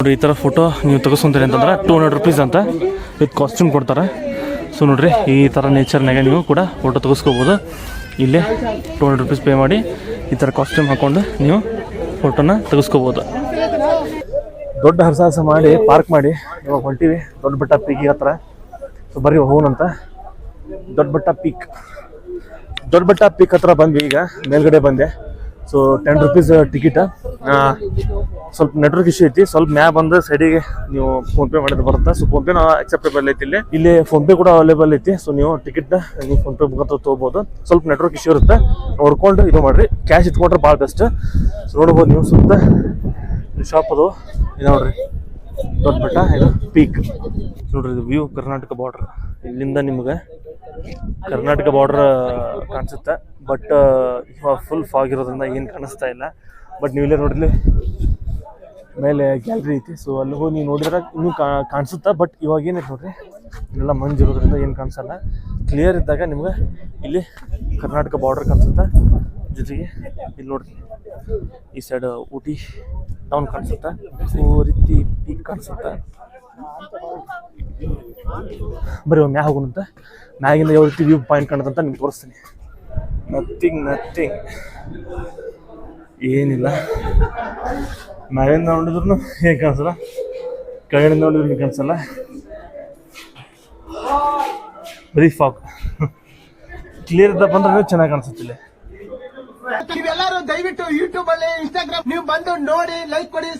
ನೋಡ್ರಿ, ಈ ಥರ ಫೋಟೋ ನೀವು ತೆಗೆಸ್ಕೊಂತೀರಿ ಅಂತಂದ್ರೆ 200 ರೂಪೀಸ್ ಅಂತ ವಿತ್ ಕಾಸ್ಟ್ಯೂಮ್ ಕೊಡ್ತಾರೆ. ಸೊ ನೋಡ್ರಿ, ಈ ಥರ ನೇಚರ್ನಾಗೆ ನೀವು ಕೂಡ ಫೋಟೋ ತೆಗೆಸ್ಕೋಬೋದು. ಇಲ್ಲೇ 200 ರೂಪೀಸ್ ಪೇ ಮಾಡಿ ಈ ಥರ ಕಾಸ್ಟ್ಯೂಮ್ ಹಾಕ್ಕೊಂಡು ನೀವು ಫೋಟೋನ ತೆಗೆಸ್ಕೋಬೋದು. ದೊಡ್ಡ ಹರಸಾಹಸ ಮಾಡಿ ಪಾರ್ಕ್ ಮಾಡಿ ಇವಾಗ ಹೊಂಟೀವಿ ದೊಡ್ಡ ಬೆಟ್ಟ ಪೀಕಿಗೆ ಹತ್ರ. ಸೊ ಬರ್ರಿ ಹೋಗೋಣಂತ. ದೊಡ್ಡ ಬೆಟ್ಟ ಪೀಕ್ ಹತ್ರ ಬಂದ್ವಿ. ಈಗ ಮೇಲ್ಗಡೆ ಬಂದೆ. So 10 rupees ticket. ಸ್ವಲ್ಪ ನೆಟ್ವರ್ಕ್ ಇಶ್ಯೂ ಐತಿ. ಸ್ವಲ್ಪ ಮ್ಯಾ ಬಂದು ಸೈಡಿಗೆ ನೀವು ಫೋನ್ಪೇ ಮಾಡಿದ್ರೆ ಬರುತ್ತೆ. ಸೊ ಫೋನ್ಪೇ ಅಕ್ಸೆಪ್ಟೇಬಲ್ ಐತಿ. ಇಲ್ಲಿ ಫೋನ್ಪೇ ಕೂಡ ಅವೈಲೇಬಲ್ ಐತಿ. ಸೊ ನೀವು ಟಿಕೆಟ್ ನೀವು ಫೋನ್ಪೇ ಮುಖಾಂತರ ತೊಗೋಬೋದು. ಸ್ವಲ್ಪ ನೆಟ್ವರ್ಕ್ ಇಶ್ಯೂ ಇರುತ್ತೆ, ನೋಡ್ಕೊಂಡು ಇದು ಮಾಡಿರಿ. ಕ್ಯಾಶ್ ಇಟ್ಕೊಂಡ್ರೆ ಭಾಳ ಬೆಸ್ಟ್. ಸೊ ನೋಡ್ಬೋದು ನೀವು ಸುತ್ತ ಶಾಪ್ ಅದು ಇದು ನೋಡ್ರಿ, ದೊಡ್ಡ ಬೆಟ್ಟ ಇದು ಪೀಕ್ ನೋಡ್ರಿ. ಇದು ವ್ಯೂ ಕರ್ನಾಟಕ ಬಾರ್ಡರ್. ಇಲ್ಲಿಂದ ನಿಮ್ಗೆ ಕರ್ನಾಟಕ ಬಾರ್ಡರ್ ಕಾಣಿಸುತ್ತೆ. ಬಟ್ ಇವಾಗ ಫುಲ್ ಫಾಗ್ ಇರೋದ್ರಿಂದ ಏನು ಕಾಣಿಸ್ತಾ ಇಲ್ಲ. ಬಟ್ ನೀವು ಇಲ್ಲೇ ನೋಡಿದ್ಲಿ ಮೇಲೆ ಗ್ಯಾಲರಿ ಐತಿ. ಸೊ ಅಲ್ಲಿ ಹೋಗಿ ನೀವು ನೋಡಿದ್ರೆ ಇನ್ನೂ ಕಾಣಿಸುತ್ತಾ. ಬಟ್ ಇವಾಗ ಏನೈತೆ ನೋಡ್ರಿ, ಇಲ್ಲೆಲ್ಲ ಮಂಜು ಇರೋದ್ರಿಂದ ಏನು ಕಾಣಿಸಲ್ಲ. ಕ್ಲಿಯರ್ ಇದ್ದಾಗ ನಿಮ್ಗೆ ಇಲ್ಲಿ ಕರ್ನಾಟಕ ಬಾರ್ಡರ್ ಕಾಣಿಸುತ್ತೆ. ಜೊತೆಗೆ ಇಲ್ಲಿ ನೋಡ್ರಿ ಈ ಸೈಡ್ ಊಟಿ ಟೌನ್ ಕಾಣಿಸುತ್ತೆ. ಸೊ ರೀತಿ ಪೀಕ್ ಕಾಣಿಸುತ್ತೆ. ಬರೀ ಮ್ಯಾಗ ಹೋಗೋಣಂತ. ಮ್ಯಾಗಿಂದ ಯಾವ ರೀತಿ ವ್ಯೂ ಪಾಯಿಂಟ್ ಕಾಣುತ್ತಂತ ನಿಮ್ಗೆ ತೋರಿಸ್ತೀನಿ. ನಥಿಂಗ್ ಏನಿಲ್ಲ. ಮ್ಯಾಗಿಂದ ನೋಡಿದ್ರು ಏನು ಕಾಣಿಸಲ್ಲ, ಕೆಳಗಡೆಯಿಂದ ನೋಡಿದ್ರು ಏನು ಕಾಣಿಸಲ್ಲ. ಬರೀ ಫಾಗ್. ಕ್ಲಿಯರ್ ಇದ್ದ ಬಂದ್ರೆ ಚೆನ್ನಾಗಿ ಕಾಣಿಸುತ್ತಿಲ್ಲ. ನೀವೆಲ್ಲರೂ ದಯವಿಟ್ಟು ಯೂಟ್ಯೂಬ್ ಅಲ್ಲಿ, ಇನ್ಸ್ಟಾಗ್ರಾಮ್ ನೀವು ಬಂದು ನೋಡಿ, ಲೈಕ್ ಕೊಡಿ.